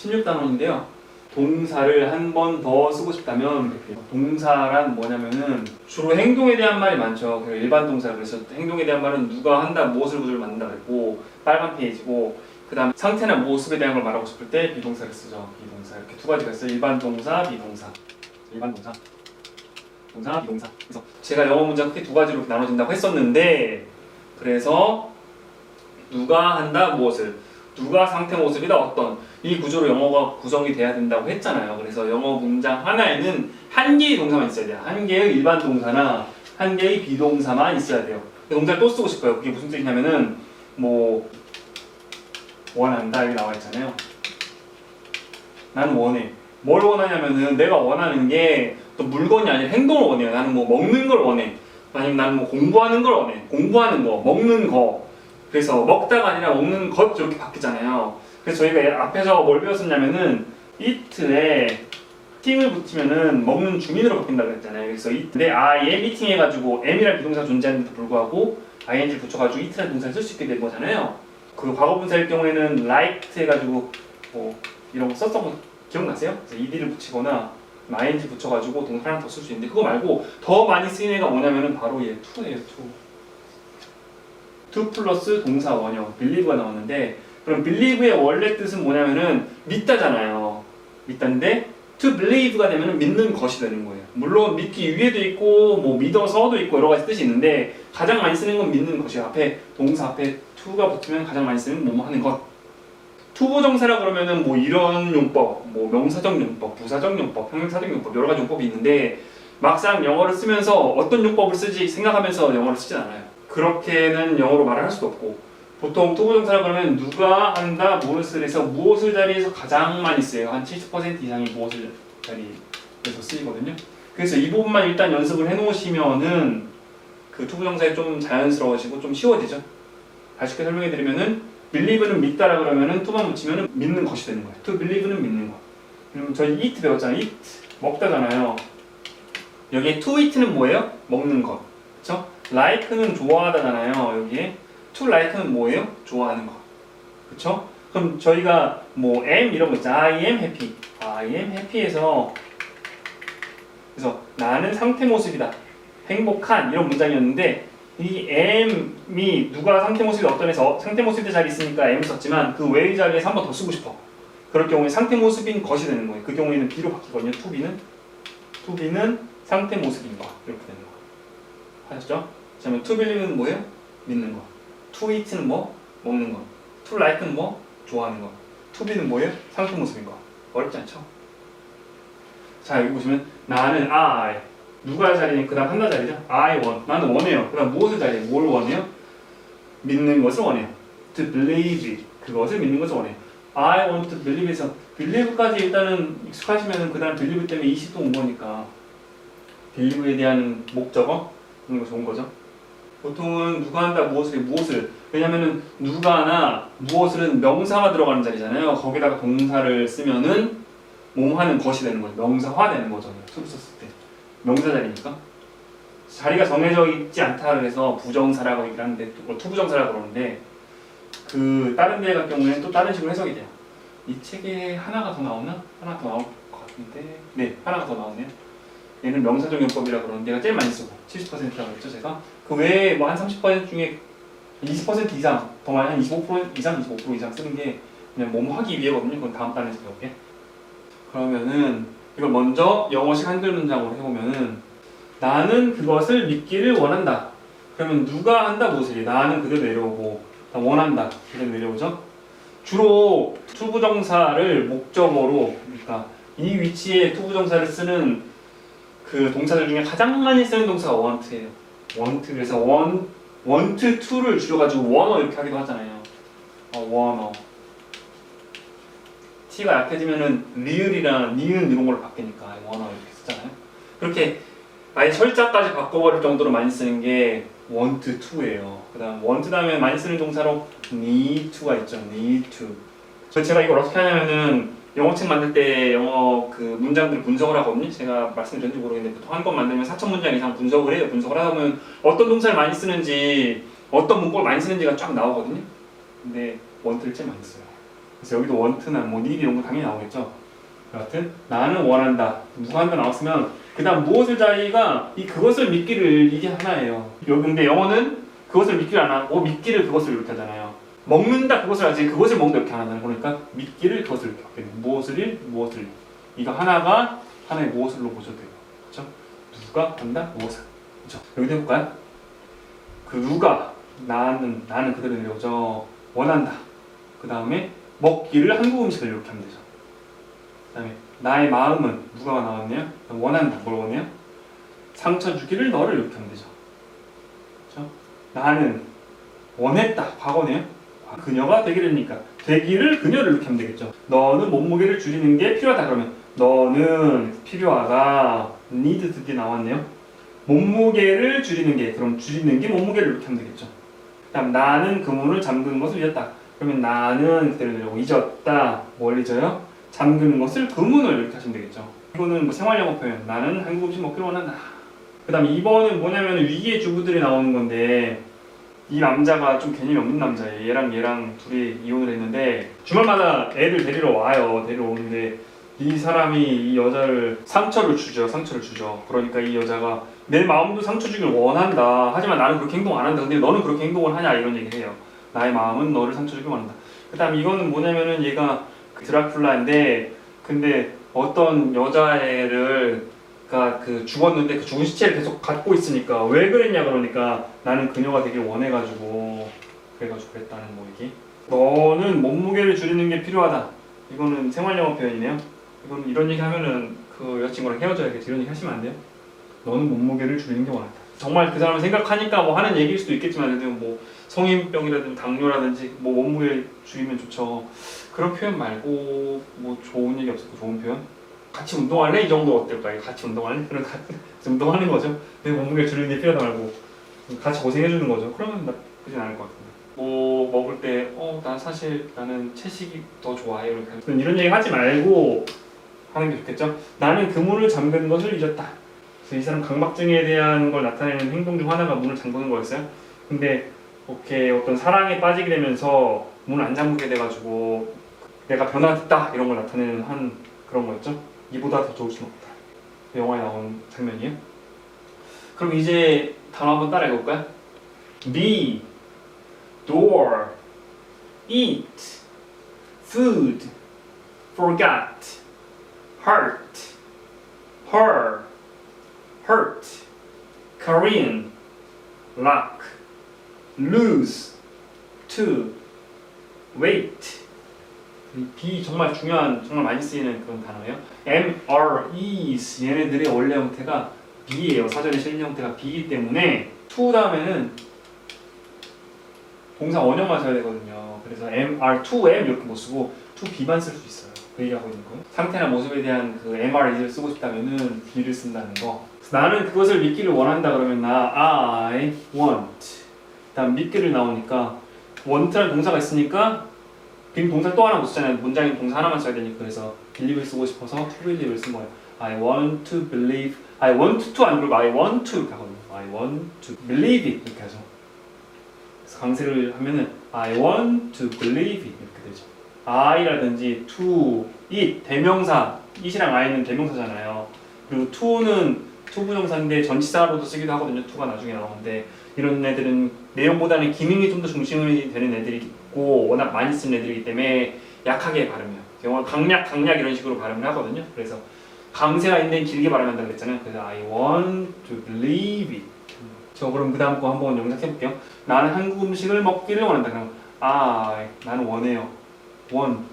16단원인데요. 동사를 한 번 더 쓰고 싶다면 동사란 뭐냐면은 주로 행동에 대한 말이 많죠. 일반 동사. 그래서 행동에 대한 말은 누가 한다, 무엇을 구조를 만든다 그랬고 빨간 페이지고, 그 다음 상태나 모습에 대한 걸 말하고 싶을 때 비동사를 쓰죠. 비동사. 이렇게 두 가지가 있어요. 일반 동사, 비동사. 일반 동사, 동사, 비동사. 그래서 제가 영어 문장 크게 두 가지로 나눠진다고 했었는데, 그래서 누가 한다, 무엇을, 누가 상태 모습이다, 어떤, 이 구조로 영어가 구성이 돼야 된다고 했잖아요. 그래서 영어 문장 하나에는 한 개의 동사만 있어야 돼요. 한 개의 일반 동사나 한 개의 비동사만 있어야 돼요. 동사를 또 쓰고 싶어요. 그게 무슨 뜻이냐면은 뭐 원한다 여기 나와 있잖아요. 나는 원해. 뭘 원하냐면은 내가 원하는 게 또 물건이 아니라 행동을 원해요. 나는 뭐 먹는 걸 원해. 아니면 나는 뭐 공부하는 걸 원해. 공부하는 거, 먹는 거. 그래서 먹다가 아니라 먹는 것 이렇게 바뀌잖아요. 그래서 저희가 앞에서 뭘 배웠었냐면은 eat에 팅을 붙이면은 먹는 주민으로 바뀐다고 했잖아요. 그래서 eat인데 I am eating 해가지고 am이라는 비동사가 존재하는데도 불구하고 ing를 붙여가지고 eat라는 동사를 쓸 수 있게 된 거잖아요. 그 과거분사일 경우에는 like 해가지고 뭐 이런 거 썼던 거 기억나세요? 그래서 ed를 붙이거나 ing 붙여가지고 동사 하나 더 쓸 수 있는데, 그거 말고 더 많이 쓰이는 애가 뭐냐면은 바로 얘 to예요. to 플러스 동사 원형 believe가 나오는데, 그럼 believe의 원래 뜻은 뭐냐면은 믿다잖아요. 믿다인데 to believe가 되면은 믿는 것이 되는 거예요. 물론 믿기 위해도 있고 뭐 믿어서도 있고 여러 가지 뜻이 있는데, 가장 많이 쓰는 건 믿는 것이에요. 앞에 동사 앞에 to가 붙으면 가장 많이 쓰는 뭐뭐 하는 것. 투부정사라 그러면은 뭐 이런 용법, 뭐 명사적 용법, 부사적 용법, 형용사적 용법 여러 가지 용법이 있는데, 막상 영어를 쓰면서 어떤 용법을 쓰지 생각하면서 영어를 쓰진 않아요. 그렇게는 영어로 말을 할 수도 없고, 보통 투부정사라 그러면 누가 한다, 무엇을 해서 무엇을 자리에서 가장 많이 쓰여요. 한 70% 이상이 무엇을 자리에서 쓰이거든요. 그래서 이 부분만 일단 연습을 해놓으시면은 그 투부정사에 좀 자연스러워지고 좀 쉬워지죠. 다시 쉽게 설명해드리면은 believe는 믿다라 그러면은 to만 붙이면은 믿는 것이 되는 거예요. to believe는 믿는 거. 그럼 저희 eat 배웠잖아요. eat 먹다잖아요. 여기에 to eat는 뭐예요? 먹는 것. 그렇죠? like는 좋아하다잖아요. 여기에 to like는 뭐예요? 좋아하는 것. 그렇죠? 그럼 저희가 뭐 am 이런 거 있잖아요. I am happy. I am happy에서 그래서 나는 상태 모습이다. 행복한 이런 문장이었는데, 이 am이 누가 상태 모습이 어떤 해서 상태 모습의 자리 있으니까 am 썼지만 그 외의 자리에서 한 번 더 쓰고 싶어. 그럴 경우에 상태 모습인 것이 되는 거예요. 그 경우에는 be로 바뀌거든요. to be는 상태 모습인 것 이렇게 되는 거. 아셨죠? 그러면 to believe는 뭐예요? 믿는 거. to eat는 뭐? 먹는 거. to like는 뭐? 좋아하는 거. to be는 뭐예요? 상태 모습인 거. 어렵지 않죠? 자, 여기 보시면 나는 I, 누가 자리니? 그 다음 한다 자리죠? I want, 나는 원해요. 그 다음 무엇을 자리에? 뭘 원해요? 믿는 것을 원해요. To believe, 그것을 믿는 것을 원해요. I want to believe에서 believe까지 일단은 익숙하시면은 그 다음 believe 때문에 20도 온 거니까 believe에 대한 목적어 그런 거 좋은 거죠. 보통은 누가 한다, 무엇을. 왜냐면은 누가나 무엇을은 명사가 들어가는 자리잖아요. 거기다가 동사를 쓰면은 뭐뭐 하는 것이 되는 거죠. 명사화 되는 거죠. to를 썼을 때. 명사 자리니까. 자리가 정해져 있지 않다 그래서 부정사라고 얘기를 하는데, 투부정사라고 그러는데, 그 다른 데 같은 경우에는 또 다른 식으로 해석이 돼요. 이 책에 하나가 더 나오나? 하나 더 나올 것 같은데, 네, 하나가 더 나오네요. 얘는 명사적 용법이라고 그러는데 얘가 제일 많이 쓰고 70%라고 했죠 제가. 그 외에 뭐 한 30% 중에 20% 이상, 더 많이 한 25% 이상, 25% 이상 쓰는 게 그냥 뭐뭐 하기 위해거든요. 그건 다음 단에서 배울게. 그러면은 이걸 먼저 영어식 한글 문장으로 해보면은, 나는 그것을 믿기를 원한다. 그러면 누가 한다, 무엇을? 나는 그대로 내려오고, 원한다 그대로 내려오죠. 주로 투부정사를 목적어로, 그러니까 이 위치에 투부정사를 쓰는 그 동사들 중에 가장 많이 쓰는 동사가 want예요. want. 그래서 want to를 줄여가지고 wanna 이렇게 하기도 하잖아요. wanna. T가 약해지면은 리을이랑 니은 이런 걸로 바뀌니까 wanna 이렇게 쓰잖아요. 그렇게 아예 철자까지 바꿔버릴 정도로 많이 쓰는 게 want to예요. 그 다음 want 다음에 많이 쓰는 동사로 need to가 있죠. need to. 제가 이걸 어떻게 하냐면은 영어책 만들 때 영어 그 문장들 분석을 하거든요. 제가 말씀드렸는지 모르겠는데 보통 한 권 만들면 4,000문장 이상 분석을 해요. 분석을 하다 보면 어떤 동사를 많이 쓰는지, 어떤 문법을 많이 쓰는지가 쫙 나오거든요. 근데 want를 제일 많이 써요. 그래서 여기도 want나 뭐 need 이런 거 당연히 나오겠죠. 여하튼 나는 원한다. 누가 한다 나왔으면 그 다음 무엇을 자기가 이 그것을 믿기를 이게 하나예요. 근데 영어는 그것을 믿기를 안 하고 믿기를 그것을 이렇게 하잖아요. 먹는다 그것을 하지 그것을 먹는다 이렇게 안 하잖아요. 그러니까 믿기를 그것을 이렇게 하게 돼요. 무엇을 일 무엇을 일. 이거 하나가 하나의 무엇을로 보셔도 돼요. 그렇죠? 누가 한다 무엇을. 그렇죠? 여기도 해볼까요? 그 누가 나는 그대로 내려오죠. 원한다. 그 다음에 먹기를 한국 음식을 이렇게 하면 되죠. 그 다음에 나의 마음은 누가 나왔네요? 원한다. 뭘 원해요? 상처 주기를 너를 이렇게 하면 되죠. 그렇죠? 나는 원했다. 과거네요. 그녀가 되기를니까 되기를 그녀를 이렇게 하면 되겠죠. 너는 몸무게를 줄이는 게 필요하다. 그러면 너는 필요하다. need 드디어 나왔네요. 몸무게를 줄이는 게 그럼 줄이는 게 몸무게를 이렇게 하면 되겠죠. 그다음 나는 그물을 잠그는 것을 잊었다. 그러면 나는 그대로 내려고 잊었다. 뭘 잊어요? 잠그는 것을 그문을 이렇게 하시면 되겠죠. 이거는 뭐 생활영어 표현. 나는 한국 음식 먹기를 원한다. 그 다음 2번은 뭐냐면 위기의 주부들이 나오는 건데 이 남자가 좀 개념이 없는 남자예요. 얘랑 둘이 이혼을 했는데 주말마다 애를 데리러 와요. 데리러 오는데 이 사람이 이 여자를 상처를 주죠. 그러니까 이 여자가 내 마음도 상처 주길 원한다. 하지만 나는 그렇게 행동 안 한다. 근데 너는 그렇게 행동을 하냐 이런 얘기를 해요. 나의 마음은 너를 상처 주길 원한다. 그 다음 이거는 뭐냐면은 얘가 드라큘라인데 근데 어떤 여자애를 그 죽었는데 그 죽은 시체를 계속 갖고 있으니까 왜 그랬냐 그러니까 나는 그녀가 되길 원해가지고 그랬다는 뭐 얘기. 너는 몸무게를 줄이는 게 필요하다. 이거는 생활영어 표현이네요. 이거는 이런 얘기 하면은 그 여자친구랑 헤어져야겠지 이런 얘기 하시면 안 돼요. 너는 몸무게를 줄이는 게 원하다. 정말 그 사람을 생각하니까 뭐 하는 얘기일 수도 있겠지만 뭐 성인병이라든지 당뇨라든지 뭐 몸무게 줄이면 좋죠. 그런 표현 말고 뭐 좋은 얘기 없을까? 좋은 표현? 같이 운동할래? 이 정도 어떨까요? 같이 운동할래? 그럼 같이 운동하는 거죠. 내 몸무게 줄이는 게 필요하다 말고 같이 고생해주는 거죠. 그러면 나쁘진 않을 것 같은데. 뭐 먹을 때 난 사실 나는 채식이 더 좋아해 이렇게 이런 얘기 하지 말고 하는 게 좋겠죠. 나는 그 문을 잠그는 것을 잊었다. 그래서 이 사람 강박증에 대한 걸 나타내는 행동 중 하나가 문을 잠그는 거였어요. 근데 어떤 사랑에 빠지게 되면서 문을 안 잠그게 돼가지고 내가 변화됐다 이런 걸 나타내는 한 그런 거였죠. 이보다 더 좋을 수는 없다. 영화에 나온 장면이에요. 그럼 이제 단어 한번 따라해 볼까요? be, door, eat, food, forgot, hurt, her, hurt, Korean, lock, lose, to, wait. B 정말 중요한, 정말 많이 쓰이는 그런 단어예요. M, R, E's 얘네들의 원래 형태가 B예요. 사전에 실린 형태가 B이기 때문에 to 다음에는 동사 원형만 써야 되거든요. 그래서 M, R, to M 이렇게 못 쓰고 to B만 쓸 수 있어요. 그 얘기하고 있는 거예요. 상태나 모습에 대한 그 M, R, E를 쓰고 싶다면은 B를 쓴다는 거. 나는 그것을 믿기를 원한다 그러면 I want. 다음 믿기를 나오니까 want라는 동사가 있으니까 빈 동사 또 하나 못 쓰잖아요. 문장에 동사 하나만 써야 되니까. 그래서 believe를 쓰고 싶어서 to believe를 쓴 거예요. I want to believe. I want to 안 그러고 I want to 이렇게 하거든요. I want to believe it 이렇게 하죠. 그래서 강세를 하면은 I want to believe it 이렇게 되죠. I라든지 to, it 대명사. it이랑 I는 대명사잖아요. 그리고 to는 투부정사인데 전치사로도 쓰기도 하거든요. to가 나중에 나오는데 이런 애들은 내용보다는 기능이 좀 더 중심이 되는 애들이 있고 워낙 많이 쓰는 애들이기 때문에 약하게 발음해요. 영어 강약 이런 식으로 발음을 하거든요. 그래서 강세가 있는 길게 발음한다고 그랬잖아요. 그래서 I want to believe it. 저 그럼 그 다음 거 한번 영작해 볼게요. 나는 한국 음식을 먹기를 원한다. 그럼 나는 원해요. want.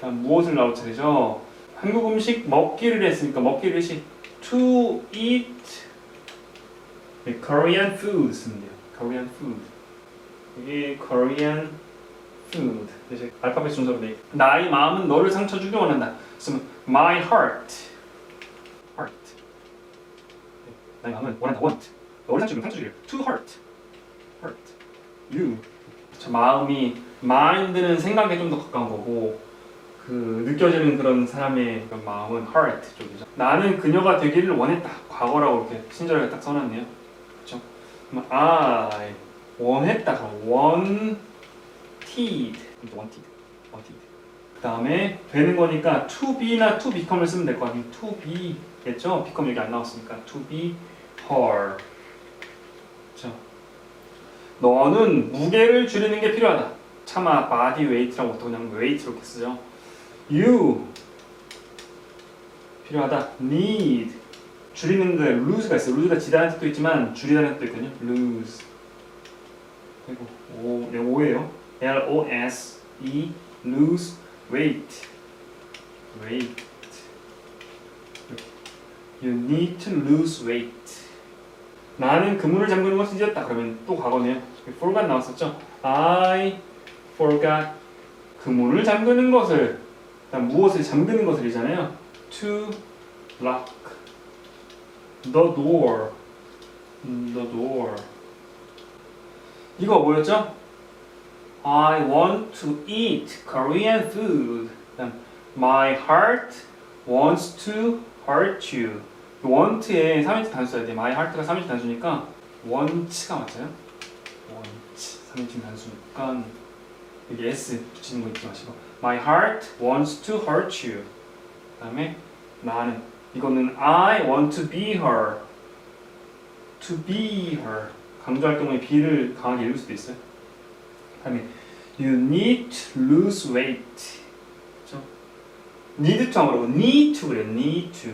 다음 무엇을 나올 차례죠? 한국 음식 먹기를 했으니까 먹기를 했지. to eat Korean food 쓰면 돼요. Korean food. 이게 Korean food. 이제 알파벳 순서로 돼 있고. 나의 마음은 너를 상처 주길 원한다. 쓰면 my heart. 나의 마음은 원한다. want. 너를 상처 주길. to hurt. you. 저 마음이 mind는 생각에 좀 더 가까운 거고 그 느껴지는 그런 사람의 그런 마음은 heart 쪽이죠. 나는 그녀가 되기를 원했다. 과거라고 이렇게 친절하게 딱 써놨네요. 그렇죠? 그럼 I 원했다. wanted wanted. 그 다음에 되는 거니까 to be나 to become을 쓰면 될 거 아니에요. to be겠죠? become 여기 안 나왔으니까 to be her. 그렇죠? 너는 무게를 줄이는 게 필요하다. 차마 body weight라고 보통 그냥 weight 이렇게 쓰죠. You 필요하다. need 줄이는 거에 lose가 있어요. lose가 지다는 뜻도 있지만 줄이다는 뜻도 있거든요. lose. 그리고 오예요. L-O-S-E lose weight. You need to lose weight. 나는 그물을 잠그는 것을 잊었다. 그러면 또 과거네요. forgot 나왔었죠. I forgot 그물을 잠그는 것을. 그다음 무엇을 잠그는 것을이잖아요. To lock the door. 이거 뭐였죠? I want to eat Korean food. My heart wants to hurt you. want에 3인칭 단수 써야 돼. My heart가 3인칭 단수니까 want가 맞아요? want 3인칭 단수니까 여기 s 붙이는 거 잊지 마시고 My heart wants to hurt you. 그 다음에 나는 이거는 I want to be her. To be her 강조할 경우에 be를 강하게 읽을 수도 있어요. 그 다음에 You need to lose weight. 그렇죠? need to 안 그러고 need to 그래요. need to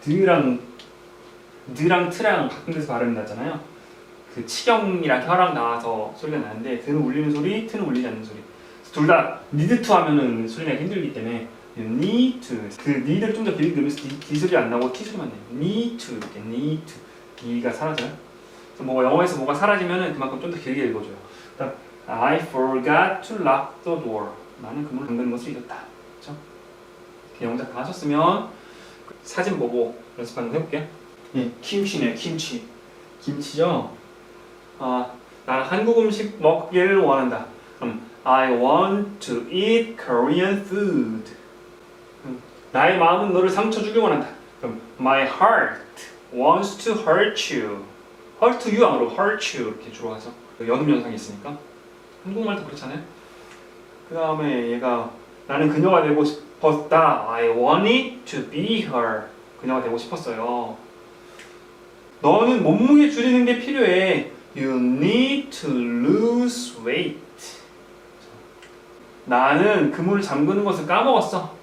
드랑 트랑 바꾼 데서 발음이 나잖아요. 그 치경이랑 혀랑 나와서 소리가 나는데 드는 울리는 소리, 트는 울리지 않는 소리. 둘 다 need to 하면은 소리 나기 힘들기 때문에 you need to 그 need를 좀 더 길게 들으면서 D 소리 안 나고 T 소리만 내요. need to 이렇게 need to E가 사라져요. 그래서 뭐 영어에서 뭐가 사라지면은 그만큼 좀 더 길게 읽어줘요. 그다음 I forgot to lock the door. 나는 그물을 잠그는 것을 잊었다. 그렇죠? 이렇게 영작 다 하셨으면 사진 보고 연습 한번 해볼게요. 예, 김치네요. 김치죠. 나는 한국 음식 먹기를 원한다. 그럼 I want to eat Korean food. 나의 마음은 너를 상처 주길 원한다. 그럼 My heart wants to hurt you. hurt you 아니고 hurt you 이렇게 주로 하죠. 연음연상이 있으니까. 한국말도 그렇잖아요. 그 다음에 얘가 나는 그녀가 되고 싶었다. I wanted to be her. 그녀가 되고 싶었어요. 너는 몸무게 줄이는 게 필요해. You need to lose weight. 나는 그물을 잠그는 것을 까먹었어.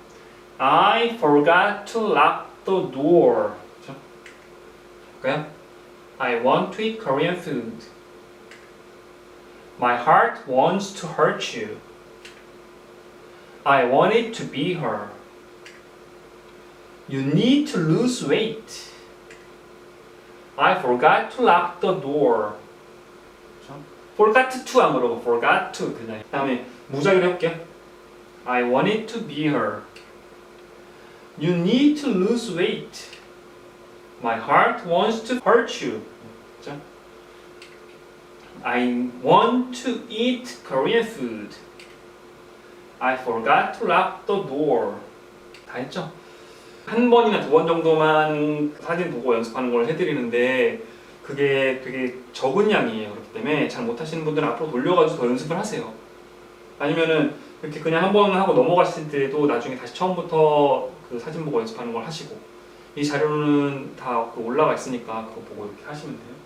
I forgot to lock the door. 그렇죠? 볼까요? I want to eat Korean food. My heart wants to hurt you. I wanted to be her. You need to lose weight. I forgot to lock the door. 그렇죠? forgot to 안 그러고 forgot to 그냥. 그다음에 무작위로 해볼게요. I wanted to be her. You need to lose weight. My heart wants to hurt you. 그렇죠? I want to eat Korean food. I forgot to lock the door. 다 했죠? 한 번이나 두 번 정도만 사진 보고 연습하는 걸 해드리는데 그게 되게 적은 양이에요. 그렇기 때문에 잘 못하시는 분들은 앞으로 돌려가지고 더 연습을 하세요. 아니면은 이렇게 그냥 한 번 하고 넘어가실 때도 나중에 다시 처음부터 그 사진 보고 연습하는 걸 하시고 이 자료는 다 올라가 있으니까 그거 보고 이렇게 하시면 돼요.